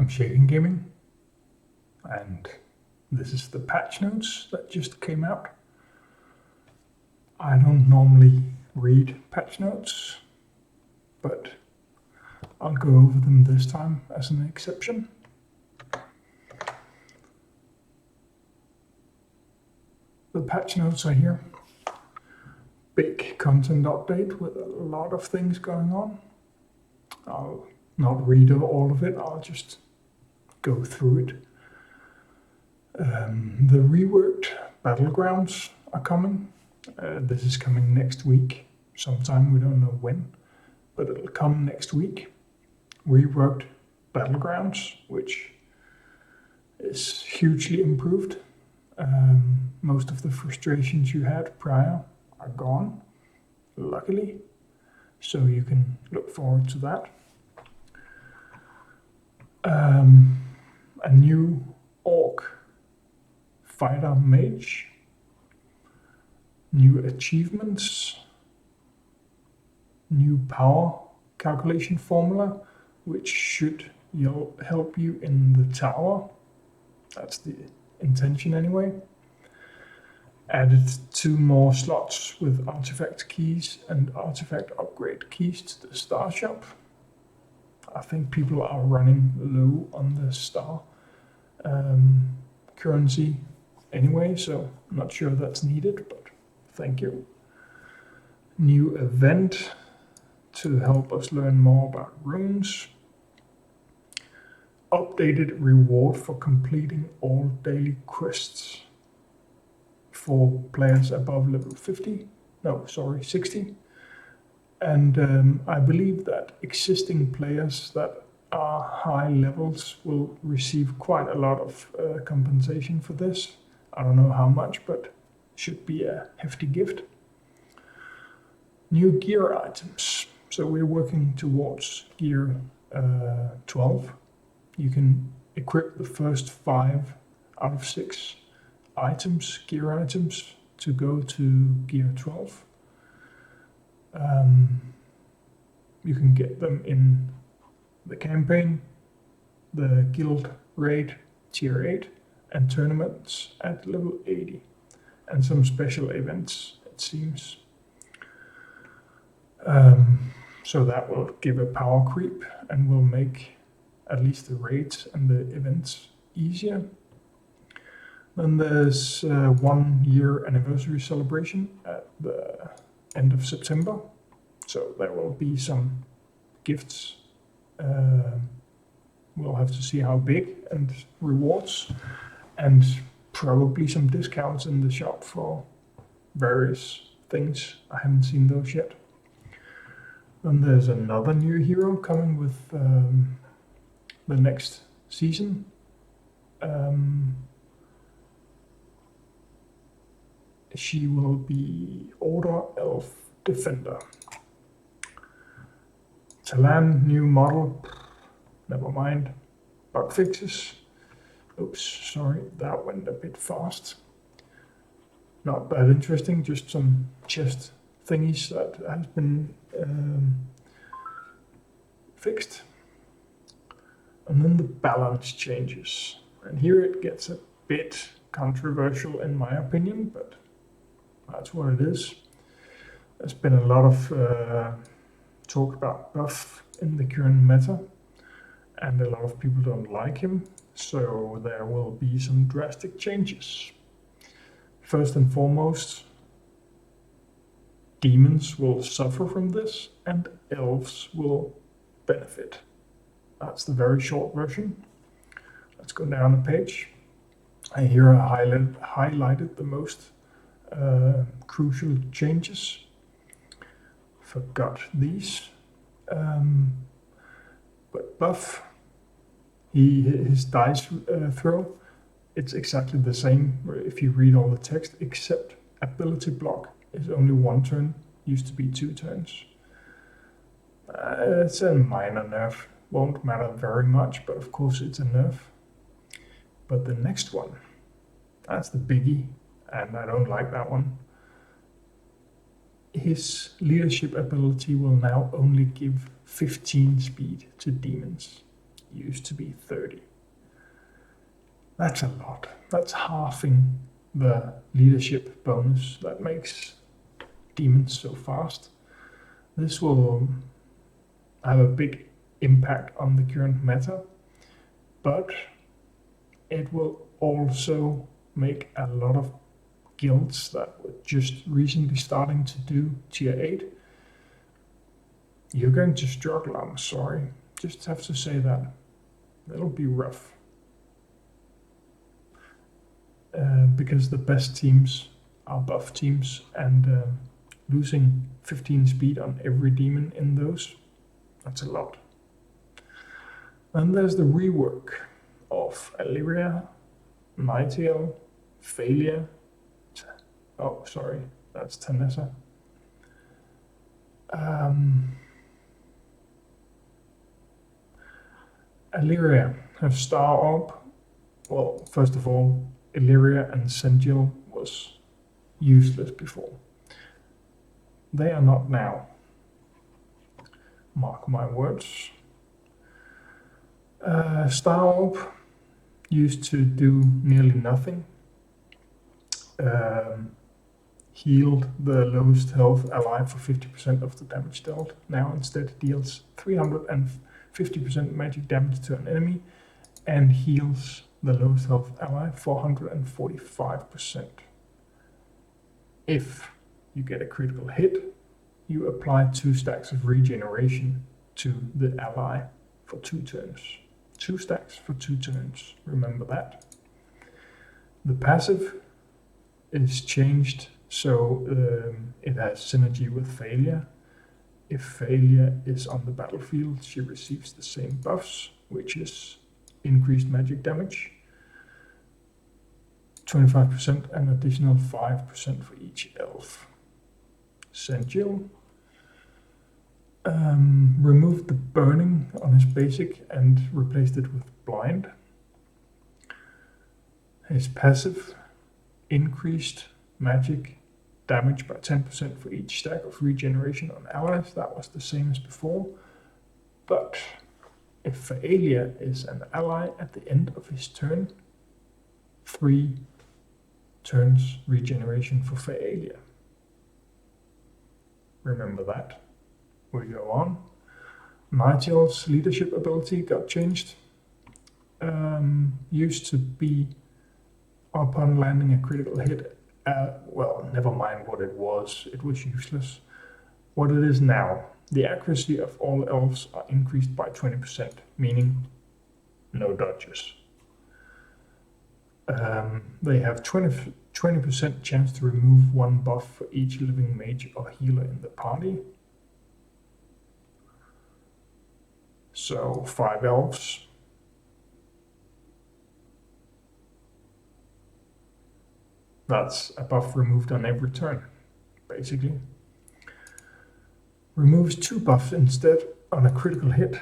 I'm Shaken Gaming, and this is the patch notes that just came out. I don't normally read patch notes, but I'll go over them this time as an exception. The patch notes are here. Big content update with a lot of things going on. I'll not read all of it, I'll just go through it. The reworked battlegrounds are coming. This is coming next week, sometime, we don't know when, but it'll come next week. Reworked battlegrounds, which is hugely improved. Most of the frustrations you had prior are gone, luckily, so you can look forward to that. A new orc fighter mage, new achievements, new power calculation formula, which should help you in the tower. That's the intention anyway. Added 2 more slots with artifact keys and artifact upgrade keys to the star shop. I think people are running low on the star currency anyway, so I'm not sure that's needed, but thank you. New event to help us learn more about runes. Updated reward for completing all daily quests for players above level 60. And I believe that existing players that are high levels will receive quite a lot of compensation for this. I don't know how much, but should be a hefty gift. New gear items. So we're working towards gear 12. You can equip the first 5 out of 6 items, gear items, to go to gear 12. You can get them in the campaign, the guild raid tier 8, and tournaments at level 80, and some special events, it seems. So that will give a power creep and will make at least the raids and the events easier. Then there's 1 year anniversary celebration at the end of September. So there will be some gifts. We'll have to see how big, and rewards, and probably some discounts in the shop for various things. I haven't seen those yet. Then there's another new hero coming with the next season. She will be Order Elf Defender. Talan, new model. Never mind. Bug fixes. Oops, sorry, that went a bit fast. Not that interesting, just some chest thingies that has been fixed. And then the balance changes. And here it gets a bit controversial in my opinion, but that's what it is. There's been a lot of talk about Buff in the current meta, and a lot of people don't like him, so there will be some drastic changes. First and foremost, demons will suffer from this, and elves will benefit. That's the very short version. Let's go down a page. Here I highlighted the most crucial changes. Forgot these. But Buff, his dice throw, it's exactly the same if you read all the text, except ability block is only 1 turn, used to be 2 turns. It's a minor nerf, won't matter very much, but of course it's a nerf. But the next one, that's the biggie, and I don't like that one. His leadership ability will now only give 15 speed to demons. used to be 30. That's a lot. That's halving the leadership bonus that makes demons so fast. This will have a big impact on the current meta, but it will also make a lot of guilds that were just recently starting to do tier 8. You're going to struggle, I'm sorry. Just have to say that. It'll be rough. Because the best teams are buff teams, and losing 15 speed on every demon in those, that's a lot. Then there's the rework of Illyria, Nightingale, Failure. Oh, sorry, that's Tanessa. Illyria have Star Orb. Well, first of all, Illyria and Sengiel was useless before. They are not now. Mark my words. Star Orb used to do nearly nothing. Healed the lowest health ally for 50% of the damage dealt. Now instead deals 350% magic damage to an enemy and heals the lowest health ally 445%. If you get a critical hit, you apply 2 stacks of regeneration to the ally for 2 turns. 2 stacks for 2 turns, remember that. The passive is changed so it has synergy with Failure. If Failure is on the battlefield, she receives the same buffs, which is increased magic damage, 25% and additional 5% for each elf. Sengiel removed the burning on his basic and replaced it with blind. His passive increased magic damage by 10% for each stack of regeneration on allies. That was the same as before, but if Failure is an ally at the end of his turn, 3 turns regeneration for Failure. Remember that. We go on. Nightingale's leadership ability got changed. Used to be upon landing a critical hit. Well, never mind what it was useless. What it is now, the accuracy of all elves are increased by 20%, meaning no dodges. They have 20% chance to remove 1 buff for each living mage or healer in the party. So 5 elves. That's a buff removed on every turn, basically. Removes 2 buffs instead on a critical hit.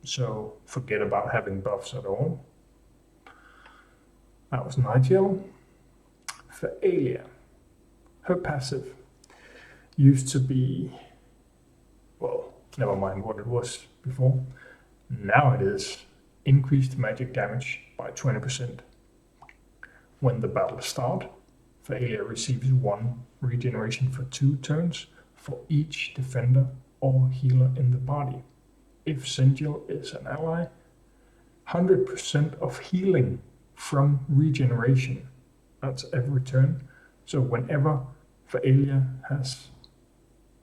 So forget about having buffs at all. That was Nightingale. Failure. Her passive used to be, well, never mind what it was before. Now it is increased magic damage by 20%. When the battle starts, Failure receives 1 regeneration for 2 turns for each defender or healer in the party. If Sengiel is an ally, 100% of healing from regeneration. That's every turn. So whenever Failure has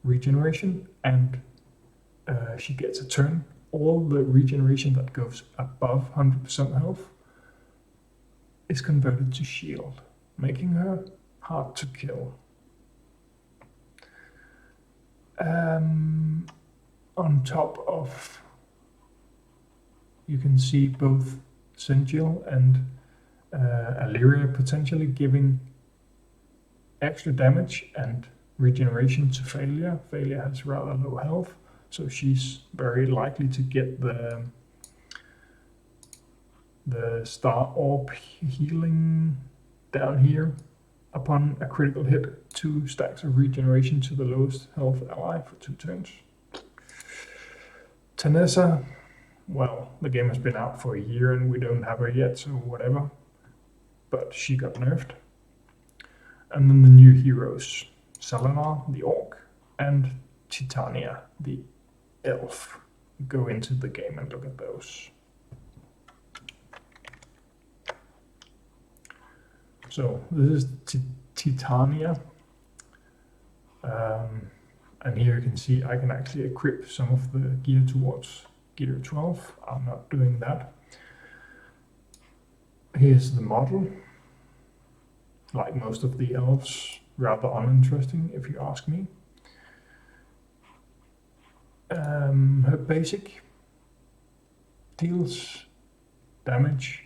regeneration and she gets a turn, all the regeneration that goes above 100% health is converted to shield, making her hard to kill. On top of, you can see both Sengiel and Illyria potentially giving extra damage and regeneration to Failure. Failure has rather low health, so she's very likely to get the Star Orb healing down here upon a critical hit. 2 stacks of regeneration to the lowest health ally for 2 turns. Tanessa well, the game has been out for a year and we don't have her yet, so whatever. But she got nerfed. And then the new heroes, Selenar, the orc, and Titania, the elf. Go into the game and look at those. So this is Titania. And here you can see I can actually equip some of the gear towards gear 12. I'm not doing that. Here's the model. Like most of the elves, rather uninteresting if you ask me. Her basic deals damage,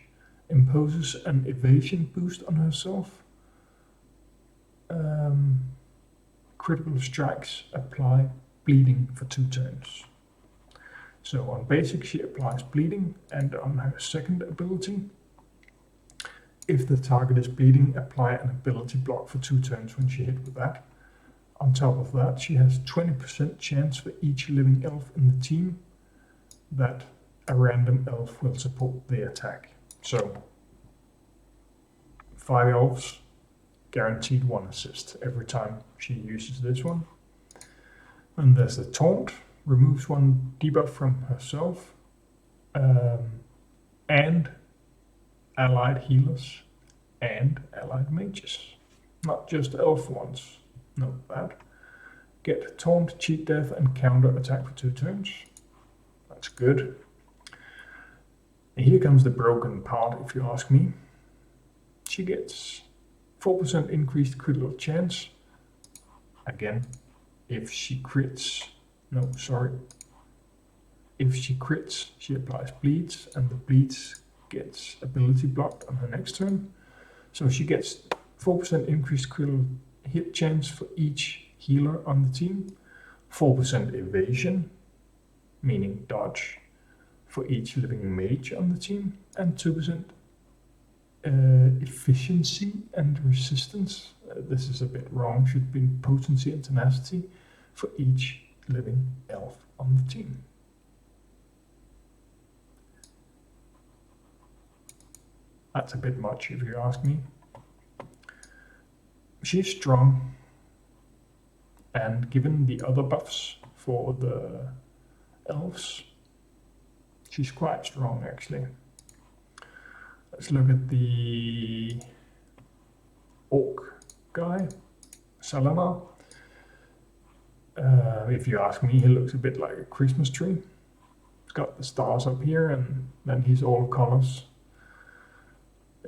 imposes an evasion boost on herself. Critical strikes apply bleeding for 2 turns. So on basic she applies bleeding, and on her second ability, if the target is bleeding, apply an ability block for 2 turns when she hit with that. On top of that, she has 20% chance for each living elf in the team that a random elf will support the attack. So 5 elves, guaranteed 1 assist every time she uses this one. And there's the taunt, removes 1 debuff from herself, and allied healers and allied mages, not just elf ones. Note that. Get taunt, cheat death, and counter attack for 2 turns. That's good. And here comes the broken part, if you ask me. She gets 4% increased critical chance. Again, if she crits, if she crits, she applies bleeds, and the bleeds gets ability blocked on her next turn. So she gets 4% increased critical hit chance for each healer on the team, 4% evasion, meaning dodge, for each living mage on the team, and 2% efficiency and resistance. This is a bit wrong, should be potency and tenacity for each living elf on the team. That's a bit much if you ask me. She's strong, and given the other buffs for the elves, she's quite strong actually. Let's look at the orc guy, Selenar. If you ask me, he looks a bit like a Christmas tree. He's got the stars up here, and then he's all colors.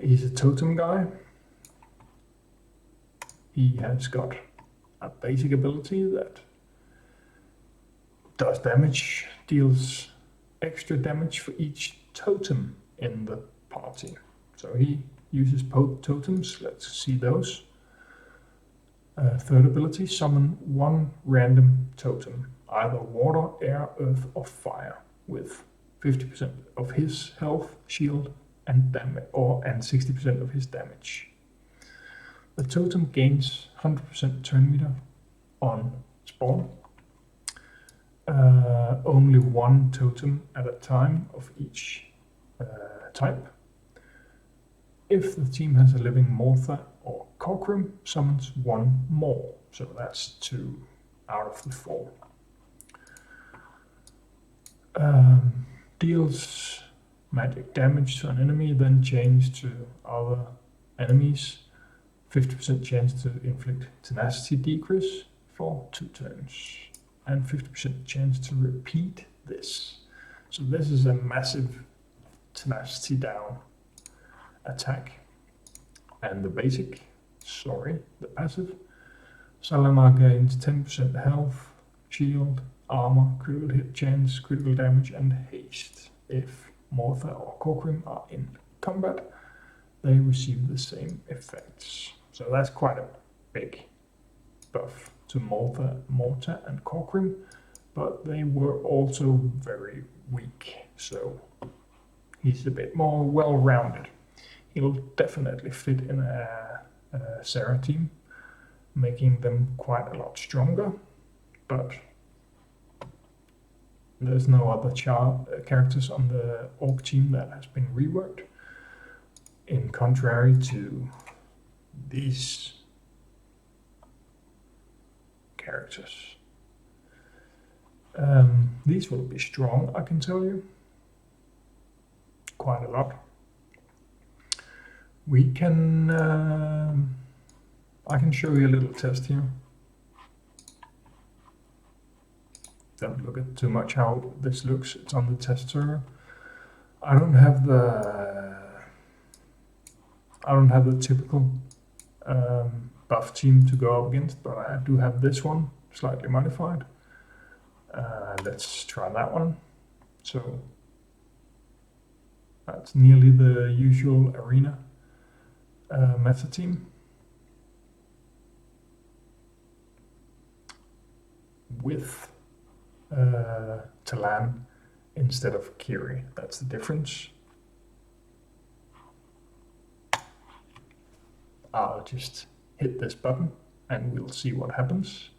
He's a totem guy. He has got a basic ability that does damage, deals extra damage for each totem in the party. So he uses totems. Let's see those. Third ability, summon 1 random totem, either water, air, earth, or fire, with 50% of his health, shield, and damage, and 60% of his damage. The totem gains 100% turn meter on spawn. Only 1 totem at a time of each type. If the team has a living Mortha or Cockrum, summons 1 more. So that's 2 out of the 4. Deals magic damage to an enemy, then change to other enemies. 50% chance to inflict tenacity decrease for 2 turns. And 50% chance to repeat this. So this is a massive tenacity down attack. And the basic, the passive, Selenar gains 10% health, shield, armor, critical hit chance, critical damage, and haste. If Mortha or Cockrum are in combat, they receive the same effects. So that's quite a big buff to Mortha and Cockrum, but they were also very weak, so he's a bit more well-rounded. He'll definitely fit in a Sarah team, making them quite a lot stronger, but There's no other characters on the orc team that has been reworked, in contrary to these characters. These will be strong, I can tell you. Quite a lot. We can... I can show you a little test here. Don't look at too much how this looks. It's on the test server. I don't have the typical buff team to go up against, but I do have this one slightly modified. Let's try that one. So that's nearly the usual arena meta team with Talan instead of Kiri. That's the difference. I'll just hit this button and we'll see what happens.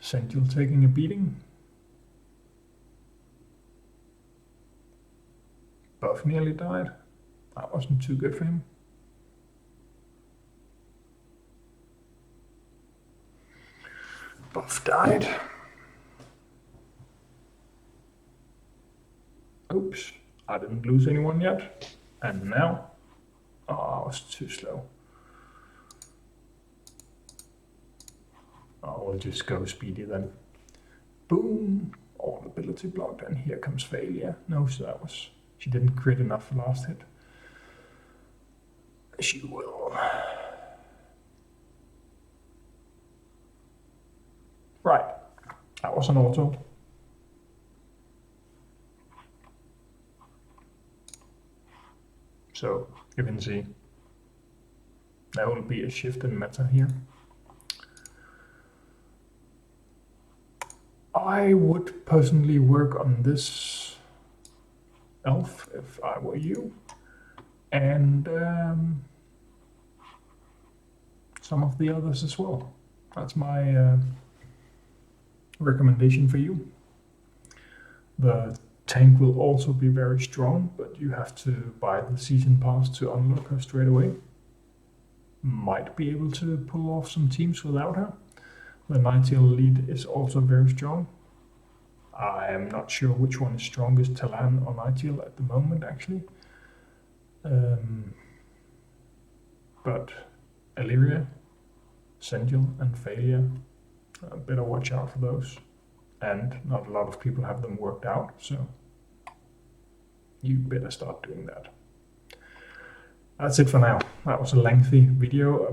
Sentinel taking a beating. Buff nearly died. That wasn't too good for him. Buff died. Oops, I didn't lose anyone yet. And now, oh, I was too slow. Oh, we'll just go speedy then. Boom, all ability blocked, and here comes failure. No, so that was, she didn't crit enough for last hit. She will. Right, that was an auto. So you can see there will be a shift in meta here. I would personally work on this elf if I were you, and some of the others as well. That's my recommendation for you. The tank will also be very strong, but you have to buy the season pass to unlock her straight away. Might be able to pull off some teams without her. The Nightingale lead is also very strong. I am not sure which one is strongest, Talan or Nightingale at the moment actually. But Illyria, Sentinel and Failure, better watch out for those. And not a lot of people have them worked out, so you better start doing that. That's it for now. That was a lengthy video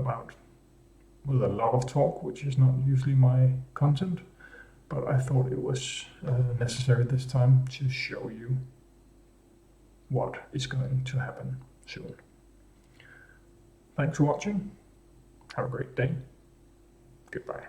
with a lot of talk, which is not usually my content, but I thought it was necessary this time to show you what is going to happen soon. Thanks for watching. Have a great day. Goodbye.